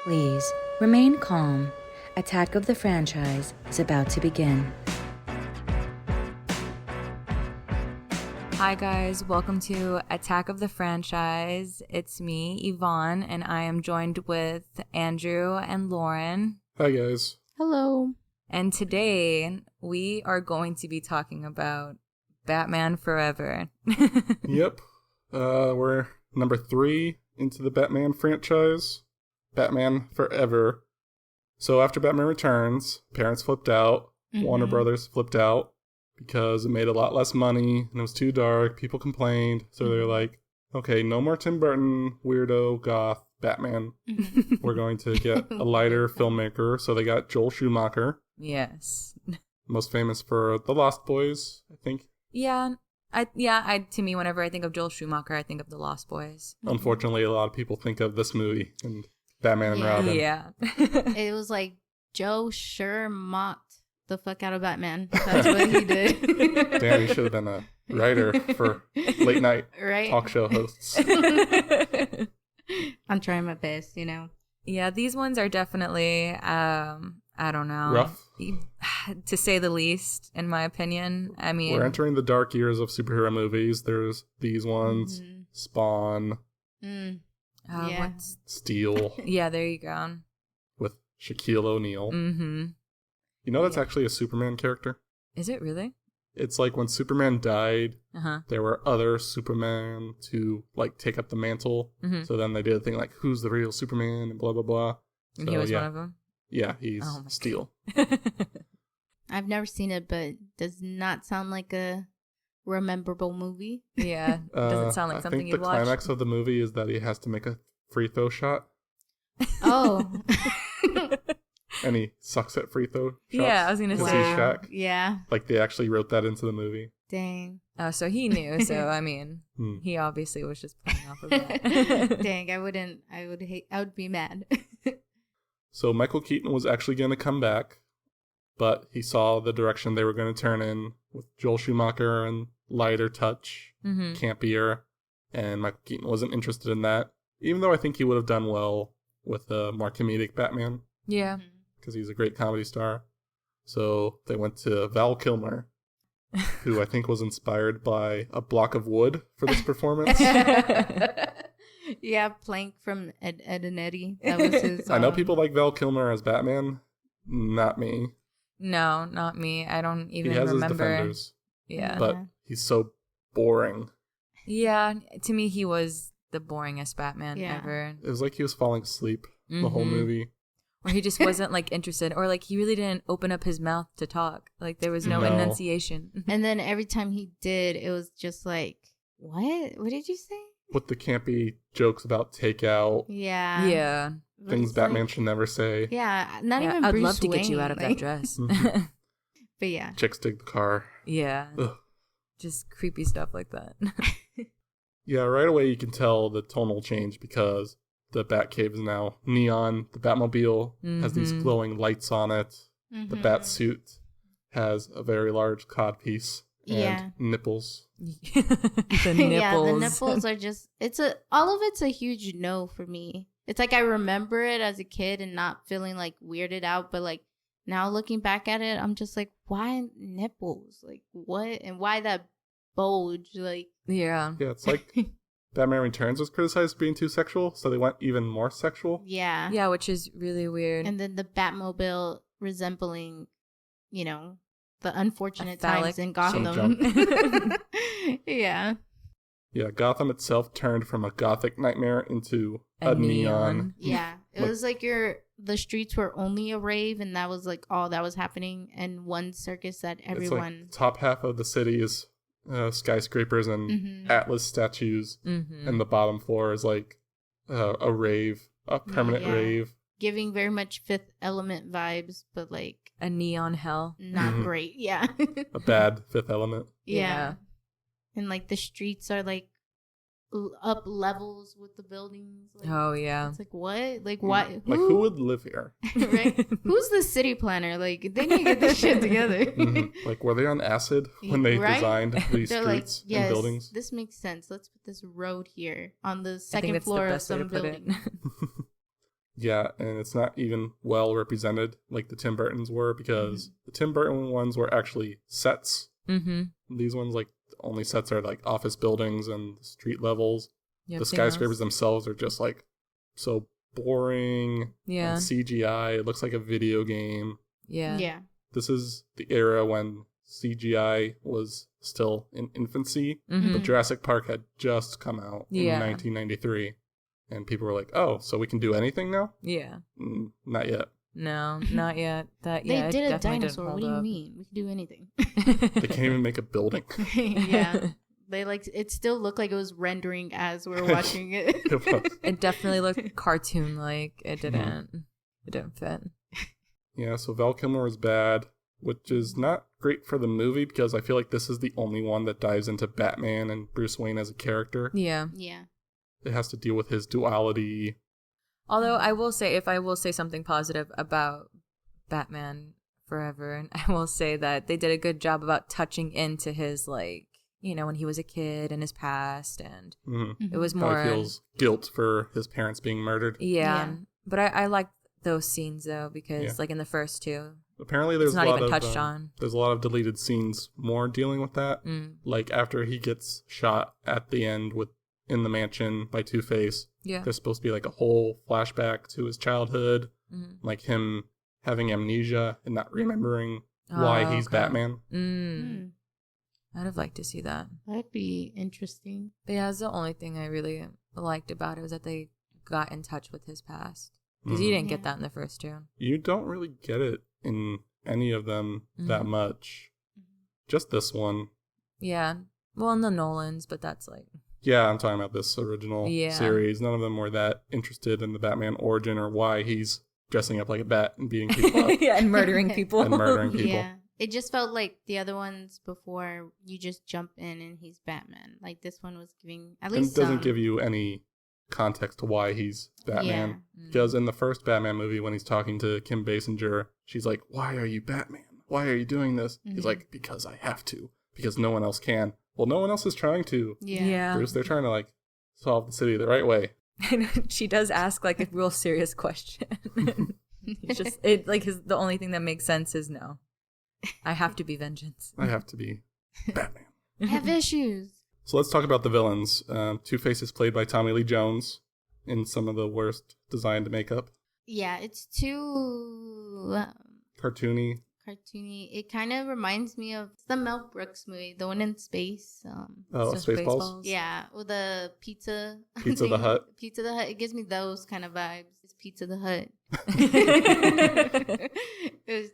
Please remain calm. Attack of the Franchise is about to begin. Hi guys, welcome to Attack of the Franchise. It's me, Yvonne, and I am joined with Andrew and Lauren. Hi guys. Hello. And today we are going to be talking about Batman Forever. Yep. We're number 3 into the Batman franchise. Batman Forever. So after Batman Returns, parents flipped out. Warner Brothers flipped out because it made a lot less money and it was too dark. People complained. So they're like, okay, no more Tim Burton, weirdo, goth, Batman. We're going to get a lighter filmmaker. So they got Joel Schumacher. Yes. Most famous for The Lost Boys, I think. Yeah. To me, whenever I think of Joel Schumacher, I think of The Lost Boys. Unfortunately, a lot of people think of this movie and Batman and Robin. Yeah. It was like Joe sure mocked the fuck out of Batman. That's what he did. Damn, he should have been a writer for late night talk show hosts. I'm trying my best, you know. Yeah, these ones are definitely, I don't know. Rough? To say the least, in my opinion. I mean, we're entering the dark years of superhero movies. There's these ones, Spawn, Yeah. Steel. Yeah, there you go. With Shaquille O'Neal. Mm-hmm. You know that's actually a Superman character? Is it really? It's like when Superman died, Uh-huh. there were other Superman to like take up the mantle. Mm-hmm. So then they did a thing like, who's the real Superman and blah, blah, blah. And So, he was yeah. one of them? Yeah, he's Oh my Steel. I've never seen it, but does not sound like a rememberable movie. Yeah. Doesn't sound like something I think you'd the watch. climax of the movie is that he has to make a free throw shot. Oh. And he sucks at free throw shots. Yeah, I was gonna 'cause say. he's Shaq. Yeah. Like they actually wrote that into the movie. Dang. Oh, so he knew. So, I mean, he obviously was just playing off of that. Dang, I would be mad. So Michael Keaton was actually going to come back, but he saw the direction they were going to turn in with Joel Schumacher and lighter touch, campier, and Michael Keaton wasn't interested in that, even though I think he would have done well with a more comedic Batman, Yeah. because he's a great comedy star. So they went to Val Kilmer, who I think was inspired by a block of wood for this performance. Yeah, Plank from Ed, and Eddie. That was his. I know people like Val Kilmer as Batman, not me. No, not me. I don't even He has remember. his defenders, Yeah. but he's so boring. Yeah. To me, he was the boringest Batman Yeah. ever. It was like he was falling asleep the whole movie. Or he just wasn't like interested, or like he really didn't open up his mouth to talk. Like there was no No. enunciation. And then every time he did, it was just like, what? What did you say? With the campy jokes about takeout, Yeah. Yeah. things It's Batman like- should never say. Yeah, not Yeah, even I'd Bruce love to get you Wayne, out of that like- dress. But yeah. Chicks dig the car. Yeah. Ugh. Just creepy stuff like that. Yeah, right away you can tell the tonal change because the Batcave is now neon. The Batmobile has these glowing lights on it. The bat suit has a very large codpiece and Yeah. the nipples. nipples. Yeah, the nipples are just, all of it's a huge no for me. It's like I remember it as a kid and not feeling like weirded out, but like now looking back at it, I'm just like, why nipples? Like what? And why that bulge? Like, Yeah. Yeah, it's like Batman Returns was criticized for being too sexual, so they went even more sexual. yeah. Yeah, which is really weird. And then the Batmobile resembling, you know, the unfortunate phallic times in shape Gotham. Yeah. Yeah, Gotham itself turned from a gothic nightmare into a neon. Yeah. It was like the streets were only a rave and that was like all that was happening and one circus that It's everyone like the top half of the city is skyscrapers and Atlas statues, and the bottom floor is like a rave, a permanent Yeah. rave. giving very much Fifth Element vibes, but like A neon hell. not great. Yeah. A bad Fifth Element. Yeah. And like the streets are like up levels with the buildings. Like, Oh, yeah. It's like, what? Like, why? Like, who would live here? Right? Who's the city planner? Like, they need to get this shit together. Like, were they on acid when they Right? designed these They're like, streets yes, and buildings? this makes sense. Let's put this road here on the I think second that's floor the of best way to some put it. building. Yeah, and it's not even well represented like the Tim Burtons were, because the Tim Burton ones were actually sets. These ones, like, the only sets are like office buildings and street levels. Yep, the skyscrapers themselves are just like so boring. Yeah. And CGI. It looks like a video game. Yeah. Yeah. This is the era when CGI was still in infancy, but Jurassic Park had just come out in 1993, and people were like, "Oh, so we can do anything now?" Yeah. Not yet. No, not yet. That They it did a definitely didn't dinosaur. hold What do you up. mean? We can do anything. They can't even make a building. Yeah. They like it still looked like it was rendering as we were watching it. It was. It definitely looked cartoon-like. It didn't. It didn't fit. Yeah, so Val Kilmer was bad, which is not great for the movie because I feel like this is the only one that dives into Batman and Bruce Wayne as a character. Yeah. Yeah. It has to deal with his duality. Although I will say, if I will say something positive about Batman Forever, and I will say that they did a good job about touching into his, like, you know, when he was a kid and his past, and it was How more he feels guilt for his parents being murdered. Yeah. But I like those scenes though, because like in the first two, Apparently there's it's not a lot even of touched on. There's a lot of deleted scenes more dealing with that. Like after he gets shot at the end in the mansion by Two-Face. Yeah. There's supposed to be like a whole flashback to his childhood, like him having amnesia and not remembering why he's Batman. I'd have liked to see that. That'd be interesting. But yeah, that's the only thing I really liked about it, was that they got in touch with his past. Because you didn't get that in the first two. You don't really get it in any of them that much. Just this one. Yeah. Well, in the Nolans, but that's like... Yeah, I'm talking about this original series. None of them were that interested in the Batman origin or why he's dressing up like a bat and beating people up. Yeah, and murdering people. Yeah. It just felt like the other ones before, you just jump in and he's Batman. Like this one was giving at least and it doesn't give you any context to why he's Batman. Because in the first Batman movie, when he's talking to Kim Basinger, she's like, "Why are you Batman? Why are you doing this?" He's like, "Because I have to. Because no one else can." Well, no one else is trying to. Yeah. Bruce, they're trying to like solve the city the right way. And she does ask like a real serious question. It's just the only thing that makes sense is no. I have to be vengeance. I have to be Batman. I have issues. So let's talk about the villains. Two-Face is played by Tommy Lee Jones in some of the worst designed makeup. Yeah, it's too Cartoony. It kind of reminds me of the Mel Brooks movie, the one in space. Spaceballs? Yeah, with the pizza. Pizza the Hut. Pizza the Hut. It gives me those kind of vibes. It's Pizza the Hut. Which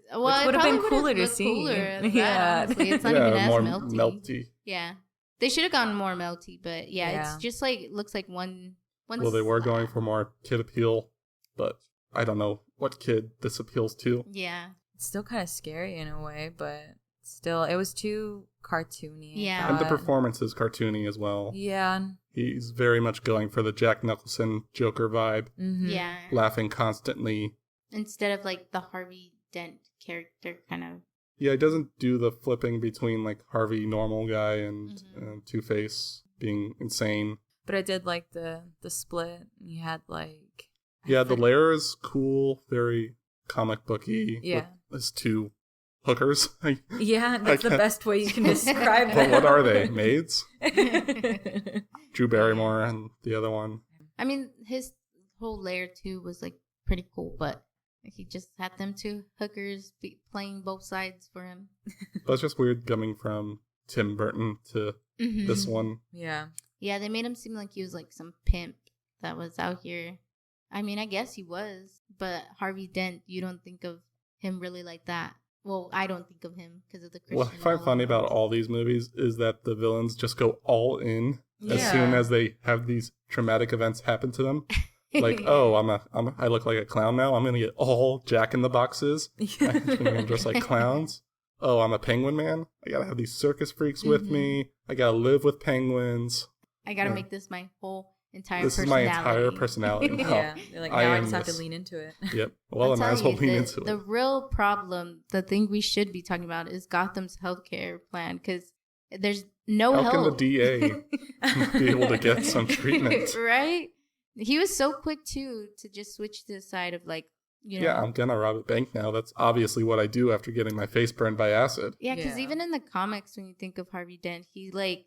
would have been cooler to see. Yeah, honestly. It's not even as more melty. Yeah, they should have gone more melty, but it's just like it looks like one. Well, they were going for more kid appeal, but I don't know what kid this appeals to. Yeah. It's still kind of scary in a way, but still, it was too cartoony. Yeah. And the performance is cartoony as well. Yeah. He's very much going for the Jack Nicholson Joker vibe. Yeah. Laughing constantly. Instead of like the Harvey Dent character kind of. Yeah, he doesn't do the flipping between like Harvey normal guy and Two-Face being insane. But I did like the split. You had like... Yeah, the lair is cool, very comic booky. Yeah. With his two hookers. Yeah, that's the best way you can describe But them. what are they? Maids? Drew Barrymore and the other one. I mean, his whole lair too was like pretty cool, but he just had them two hookers playing both sides for him. But it's just weird coming from Tim Burton to this one. Yeah. Yeah, they made him seem like he was like some pimp that was out here. I mean, I guess he was, but Harvey Dent, you don't think of him really like that. Well, I don't think of him because of the Christian. What I find funny about all these movies is that the villains just go all in as soon as they have these traumatic events happen to them. Like, oh, I look like a clown now. I'm gonna get all Jack in the Boxes. I'm gonna dress like clowns. Oh, I'm a penguin man. I gotta have these circus freaks with me. I gotta live with penguins. I gotta make this my whole entire this personality. This is my entire personality now. Yeah, you're like, now I just have to lean into it. Yep. Well, I might as well lean into it. The real problem, the thing we should be talking about is Gotham's healthcare plan, because there's no help. How can the DA be able to get some treatment? Right? He was so quick, too, to just switch to the side of, like, you know. Yeah, I'm gonna rob a bank now. That's obviously what I do after getting my face burned by acid. Yeah, because Yeah. even in the comics, when you think of Harvey Dent, he, like,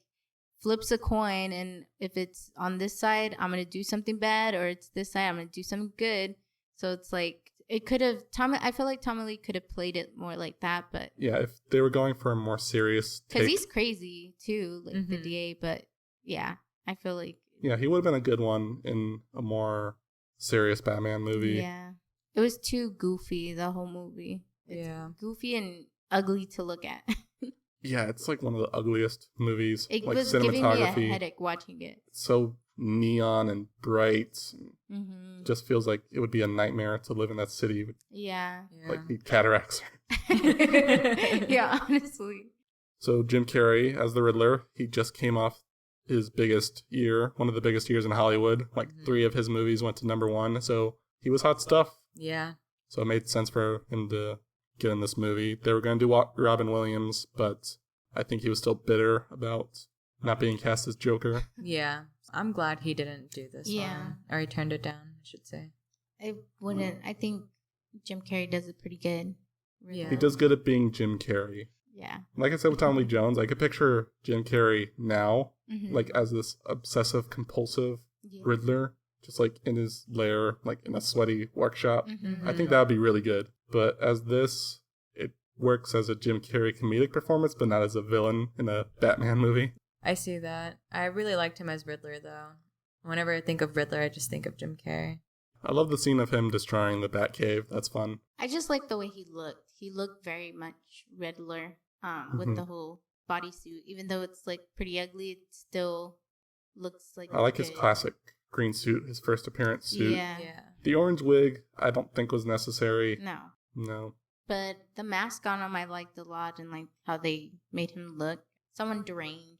flips a coin, and if it's on this side, I'm going to do something bad, or it's this side, I'm going to do something good. So it's like, it could have, I feel like Tommy Lee could have played it more like that, but. Yeah, if they were going for a more serious take. Because he's crazy, too, like the DA, but yeah, I feel like. Yeah, he would have been a good one in a more serious Batman movie. Yeah. It was too goofy, the whole movie. It's goofy and ugly to look at. Yeah, it's like one of the ugliest movies. It like was cinematography. giving me a headache watching it. It's so neon and bright. Mm-hmm. Just feels like it would be a nightmare to live in that city with Yeah. like the cataracts. Yeah, honestly. So Jim Carrey as the Riddler, he just came off his biggest year, one of the biggest years in Hollywood. Like 3 of his movies went to #1, so he was hot stuff. Yeah. So it made sense for him to get in this movie. They were going to do Robin Williams, but I think he was still bitter about not being cast as Joker. Yeah. I'm glad he didn't do this Yeah. one. Or he turned it down, I should say. I wouldn't. I think Jim Carrey does it pretty good. Yeah. He does good at being Jim Carrey. Yeah. Like I said with Tommy Lee Jones, I could picture Jim Carrey now, Mhm. like as this obsessive, compulsive Yeah. Riddler, just like in his lair, like in a sweaty workshop. Mhm. I think that would be really good. But as this, it works as a Jim Carrey comedic performance, but not as a villain in a Batman movie. I see that. I really liked him as Riddler, though. Whenever I think of Riddler, I just think of Jim Carrey. I love the scene of him destroying the Batcave. That's fun. I just like the way he looked. He looked very much Riddler with the whole bodysuit. Even though it's like pretty ugly, it still looks like I like his good. classic green suit, his first appearance suit. Yeah. The orange wig, I don't think was necessary. No. No. But the mask on him I liked a lot, and like how they made him look. Someone deranged.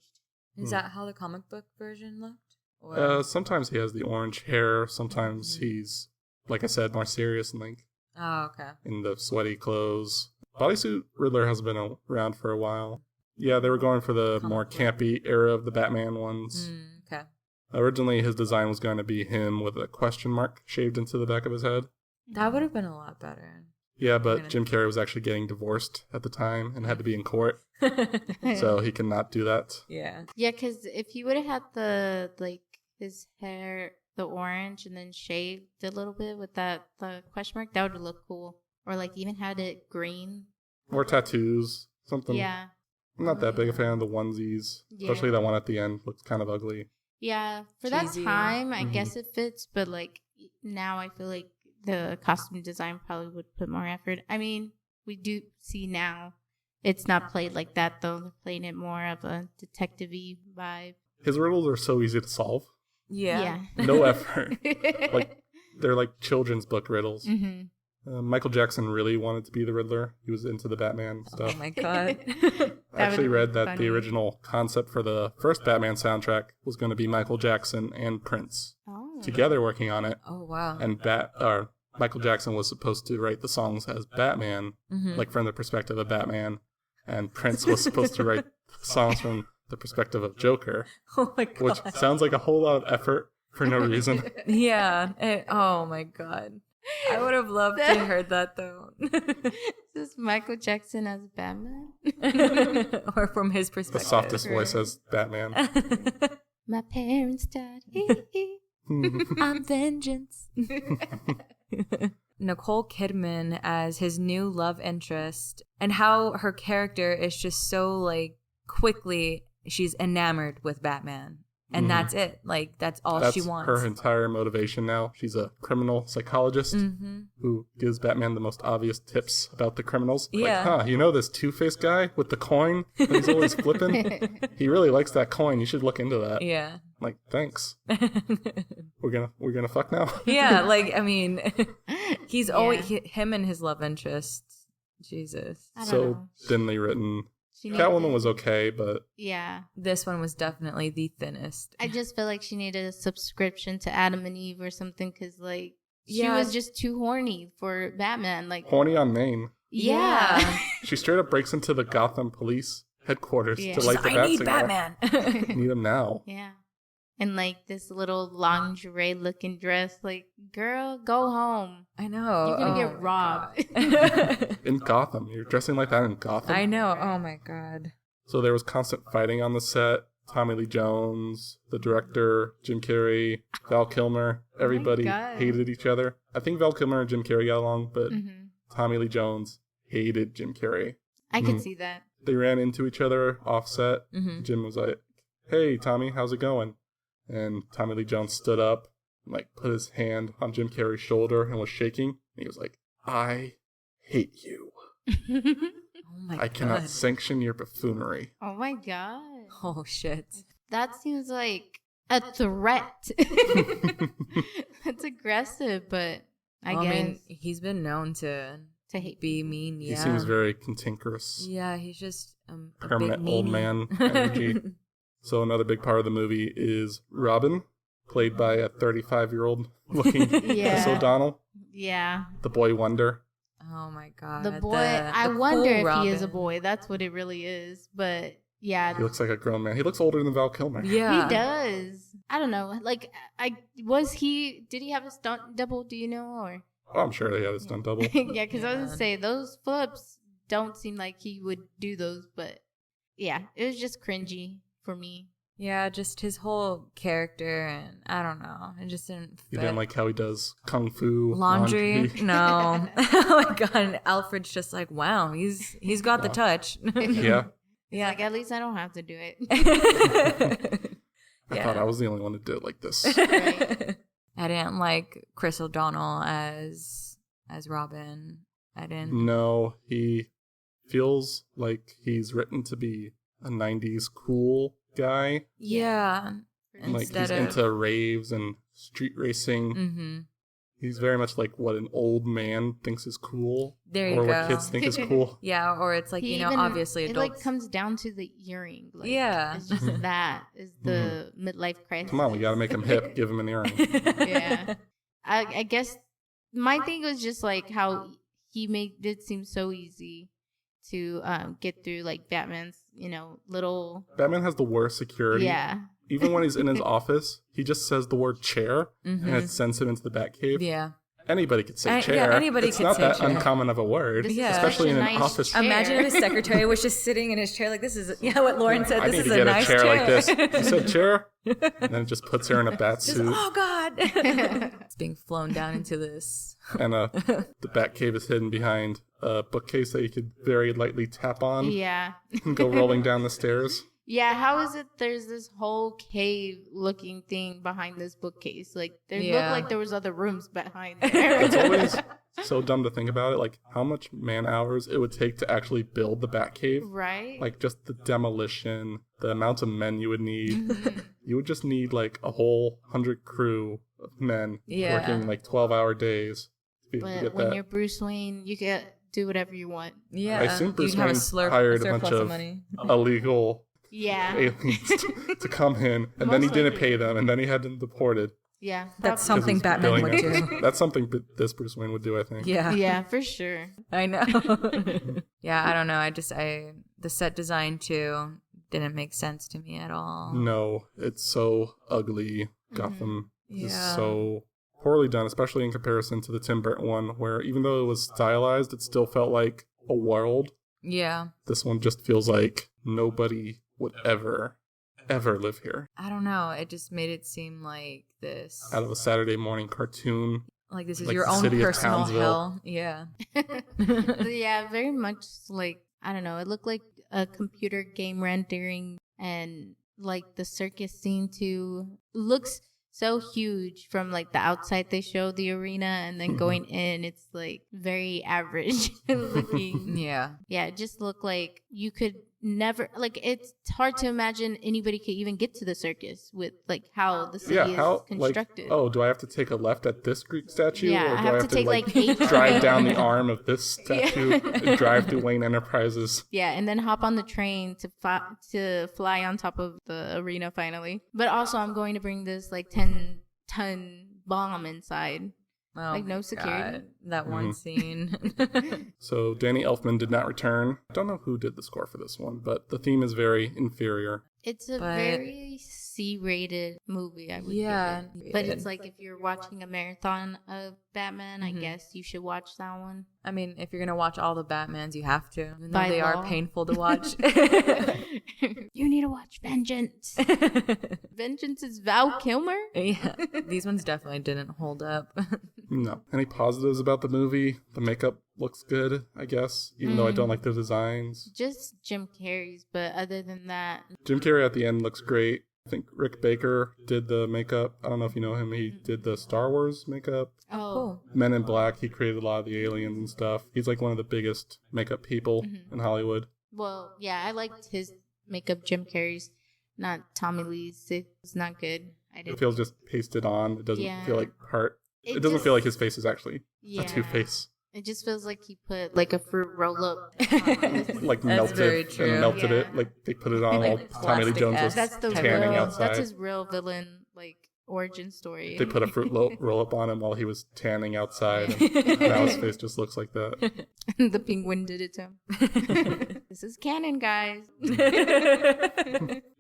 Is that how the comic book version looked? Or... Sometimes he has the orange hair. Sometimes he's, like I said, more serious and like Oh, okay. in the sweaty clothes. Bodysuit Riddler has been around for a while. Yeah, they were going for the more campy era of the Batman ones. Okay. Originally, his design was going to be him with a question mark shaved into the back of his head. That would have been a lot better. Yeah, but Jim Carrey was actually getting divorced at the time and had to be in court, so he cannot do that. Yeah. Yeah, because if he would have had the like his hair the orange and then shaved a little bit with the question mark, that would look cool. Or like even had it green. More tattoos, something. Yeah. I'm not that big a fan of the onesies, especially that one at the end looks kind of ugly. Yeah, for Cheesy. that time, I guess it fits, but like now I feel like the costume design probably would put more effort. I mean, we do see now it's not played like that though. They're playing it more of a detective-y vibe. His riddles are so easy to solve. Yeah. No effort. Like they're like children's book riddles. Mm-hmm. Michael Jackson really wanted to be the Riddler. He was into the Batman stuff. Oh my god. I actually read that funny. the original concept for the first Batman soundtrack was going to be Michael Jackson and Prince together working on it. Oh wow. And Michael Jackson was supposed to write the songs as Batman, like from the perspective of Batman, and Prince was supposed to write the songs from the perspective of Joker. Oh my god. Which sounds like a whole lot of effort for no reason. Yeah. Oh my god. I would have loved to have heard that though. Is this Michael Jackson as Batman? Or from his The perspective. softest voice as Batman. My parents died. I'm vengeance. Nicole Kidman as his new love interest, and how her character is just so like quickly she's enamored with Batman. And that's it. Like, that's all she wants. Her entire motivation now. She's a criminal psychologist who gives Batman the most obvious tips about the criminals. Yeah. Like, you know this Two-Face guy with the coin that he's always flipping? He really likes that coin. You should look into that. Yeah. Like, thanks. We're gonna fuck now? Yeah, like, I mean, he's always, him and his love interest. Jesus. I don't So know. thinly written. She needed- Catwoman was okay, but Yeah. This one was definitely the thinnest. I just feel like she needed a subscription to Adam and Eve or something because, like, she Yeah. was just too horny for Batman. Like, horny on main. yeah. She straight up breaks into the Gotham police headquarters Yeah. to light the I bat need signal. Batman. Need him now. Yeah. in like this little lingerie looking dress. Like, girl, go home. I know. You're gonna get robbed. In Gotham. You're dressing like that in Gotham? I know. Oh my God. So there was constant fighting on the set. Tommy Lee Jones, the director, Jim Carrey, Val Kilmer. Everybody hated each other. I think Val Kilmer and Jim Carrey got along, but Tommy Lee Jones hated Jim Carrey. I could see that. They ran into each other off set. Jim was like, "Hey, Tommy, how's it going?" And Tommy Lee Jones stood up and like put his hand on Jim Carrey's shoulder and was shaking. And he was like, "I hate you. Oh my God. I cannot sanction your buffoonery." Oh my God. Oh shit. That seems like a threat. That's aggressive, but I guess. I mean, he's been known to hate be mean. Yeah. He seems very cantankerous. Yeah, he's just a Permanent big old meanie. man energy. So another big part of the movie is Robin, played by a 35-year-old looking Chris O'Donnell. Yeah. The boy wonder. Oh my God. The boy, I wonder if he is a boy. That's what it really is. But yeah. He looks like a grown man. He looks older than Val Kilmer. Yeah. He does. I don't know. Like, did he have a stunt double? Do you know? Or Oh, I'm sure they had a stunt double. yeah, because I was going to say, those flips don't seem like he would do those. But yeah, it was just cringy for me. Yeah, just his whole character, and I don't know. It just didn't fit. You didn't like how he does kung fu laundry? No. Oh my God. And Alfred's just like, wow, he's got the touch. Yeah. Yeah, like, at least I don't have to do it. I thought I was the only one who did it like this. Right. I didn't like Chris O'Donnell as Robin. I didn't. No, he feels like he's written to be a 90s cool guy. Yeah. Like he's into raves and street racing. Mm-hmm. He's very much like what an old man thinks is cool. There you or go. what kids think is cool. Yeah, or it's like, obviously it adults. like comes down to the earring. Like, yeah. It's just that is the midlife crisis. Come on, we gotta make him hip. Give him an earring. Yeah. I guess my thing was just like how he made it seem so easy to get through like Batman's, little. Batman has the worst security. Yeah. Even when he's in his office, he just says the word chair and it sends him into the Batcave. Yeah. Anybody could say chair. Yeah, anybody it's could not say that chair. uncommon of a word, Yeah. especially in an nice office. chair. Imagine if his secretary was just sitting in his chair like, this is, what Lauren said, I this need is to a get nice a chair like this. You said chair? And then it just puts her in a bat Just, suit. oh, God. It's being flown down into this. And the Batcave is hidden behind a bookcase that you could very lightly tap on Yeah. and go rolling down the stairs. Yeah, how is it there's this whole cave looking thing behind this bookcase? Like, there looked like there was other rooms behind there. It's always so dumb to think about it. Like, how much man hours it would take to actually build the Batcave. Right? Like, just the demolition, the amount of men you would need. You would just need, like, a whole 100 crew of men working, like, 12-hour days to be able to But get when that. you're Bruce Wayne, you can do whatever you want. Yeah. I assume Bruce You'd have Wayne hired a surplus bunch of money. illegal Yeah. aliens to come in, and then he Most didn't likely. pay them, and then he had them deported. Yeah. That's probably. something Batman would Billing do. it. That's something this Bruce Wayne would do, I think. Yeah. Yeah, for sure. I know. Yeah, I don't know. The set design too didn't make sense to me at all. No, it's so ugly. Gotham is Yeah. so poorly done, especially in comparison to the Tim Burton one, where even though it was stylized, it still felt like a world. Yeah. This one just feels like nobody would ever live here. I don't know. It just made it seem like this. Out of a Saturday morning cartoon. Like this is like your the own city of personal Townsville. hell. Yeah. Yeah, very much like, I don't know, it looked like a computer game rendering, and like the circus scene too looks so huge from like the outside they show the arena, and then going in it's like very average looking. Yeah. Yeah, it just looked like you could never, like, it's hard to imagine anybody could even get to the circus with like how the city is constructed. Like, oh, do I have to take a left at this Greek statue? Yeah, or do I have to take, like, 8 drive down the arm of this statue and drive through Wayne Enterprises? Yeah, and then hop on the train to fly on top of the arena finally. But also, I'm going to bring this like 10-ton bomb inside. Oh Like, no my security. God, that one scene. So Danny Elfman did not return. I don't know who did the score for this one, but the theme is very inferior. It's a But- very C-rated movie, I would Yeah. give it. But it's like if you're watching a marathon of Batman, I guess you should watch that one. I mean, if you're gonna watch all the Batmans, you have to. Even though By they law. are painful to watch. You need to watch Vengeance. Vengeance is Val Kilmer? Yeah, these ones definitely didn't hold up. No. Any positives about the movie? The makeup looks good, I guess, even though I don't like the designs. Just Jim Carrey's, but other than that, Jim Carrey at the end looks great. I think Rick Baker did the makeup. I don't know if you know him. He did the Star Wars makeup. Cool. Men in Black, he created a lot of the aliens and stuff. He's like one of the biggest makeup people in Hollywood. well, yeah, I liked his makeup, Jim Carrey's, not Tommy Lee's. It was not good. I It didn't. feels just pasted on. It doesn't Yeah. feel like part. It It doesn't just- feel like his face is actually Yeah. a two-face. It just feels like he put like a fruit roll up. Like That's very melted true. and melted it. Yeah. Like they put it on Like while Tommy Lee Jones was plastic-esque. That's the tanning real. outside. That's his real villain like origin story. They put a fruit roll up on him while he was tanning outside. And now his face just looks like that. The penguin did it to him. This is canon, guys.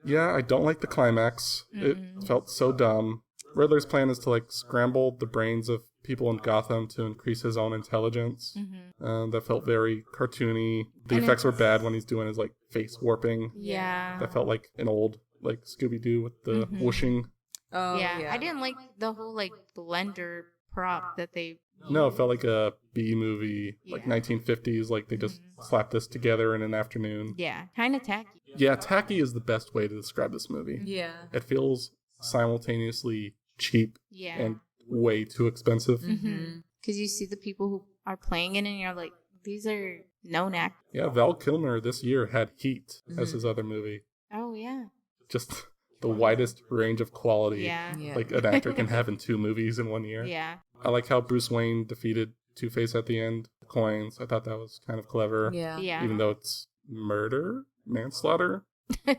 Yeah, I don't like the climax. It felt so dumb. Riddler's plan is to like scramble the brains of people in Gotham to increase his own intelligence. That felt very cartoony. The And effects were it's- bad when he's doing his like face warping. Yeah. That felt like an old like Scooby-Doo with the whooshing. Oh, yeah. I didn't like the whole like blender prop that they. No, it felt like a B movie, like Yeah. 1950s. Like they just slapped this together in an afternoon. Yeah, kind of tacky. Yeah, tacky is the best way to describe this movie. Yeah. It feels simultaneously cheap Yeah. and way too expensive. Because you see the people who are playing it and you're like, these are known actors. Yeah, Val Kilmer this year had Heat as his other movie. Oh, yeah. Just the widest range of quality Yeah. Yeah. like an actor can have in 2 movies in 1 year. Yeah. I like how Bruce Wayne defeated Two-Face at the end. Coins. I thought that was kind of clever. Yeah. Yeah. Even though it's murder, manslaughter.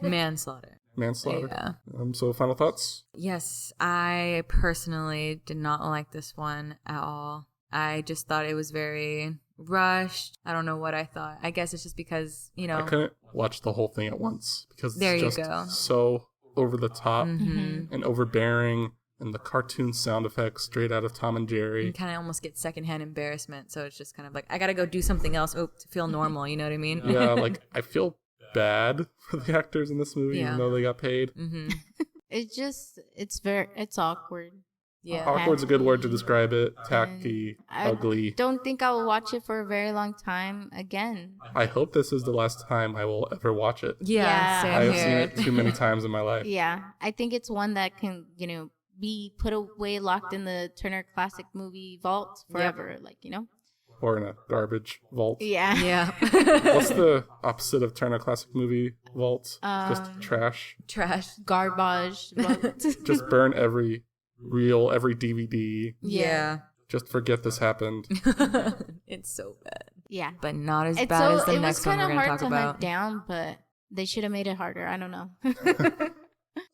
Manslaughter. Yeah. So final thoughts? Yes, I personally did not like this one at all. I just thought it was very rushed. I don't know what I thought. I guess it's just because, you know. I couldn't watch the whole thing at once because There it's you just go. so over the top Mm-hmm. and overbearing, and the cartoon sound effects straight out of Tom and Jerry. You kind of almost get secondhand embarrassment. So it's just kind of like, I got to go do something else to feel normal. You know what I mean? Yeah, like I feel bad for the actors in this movie, Yeah. even though they got paid. Mm-hmm. It's awkward. Yeah. Awkward's a good word to describe it. Tacky, I ugly. don't think I will watch it for a very long time again. I hope this is the last time I will ever watch it. Yeah, Yeah. same I have here. seen it too many times in my life. Yeah. I think it's one that can, be put away, locked in the Turner Classic Movie vault forever. Or in a garbage vault. Yeah. Yeah. What's the opposite of Turner Classic Movie vault? Just trash. Trash. Garbage vault. Just burn every reel, every DVD. Yeah. Just forget this happened. It's so bad. Yeah. But not as It's bad as the it was next one kind we're of going to hard talk to hunt about. down, but they should have made it harder. I don't know.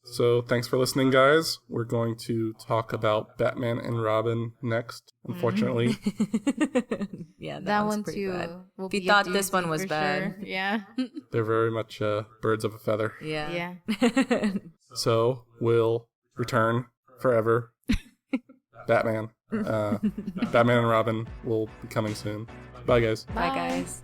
So thanks for listening, guys. We're going to talk about Batman and Robin next, unfortunately. Yeah, that one's one pretty too. bad. Will If you be a thought this doozy one was for bad. sure. Yeah. They're very much birds of a feather. Yeah. Yeah. So we'll return forever. Batman. Batman and Robin will be coming soon. Bye, guys. Bye, guys.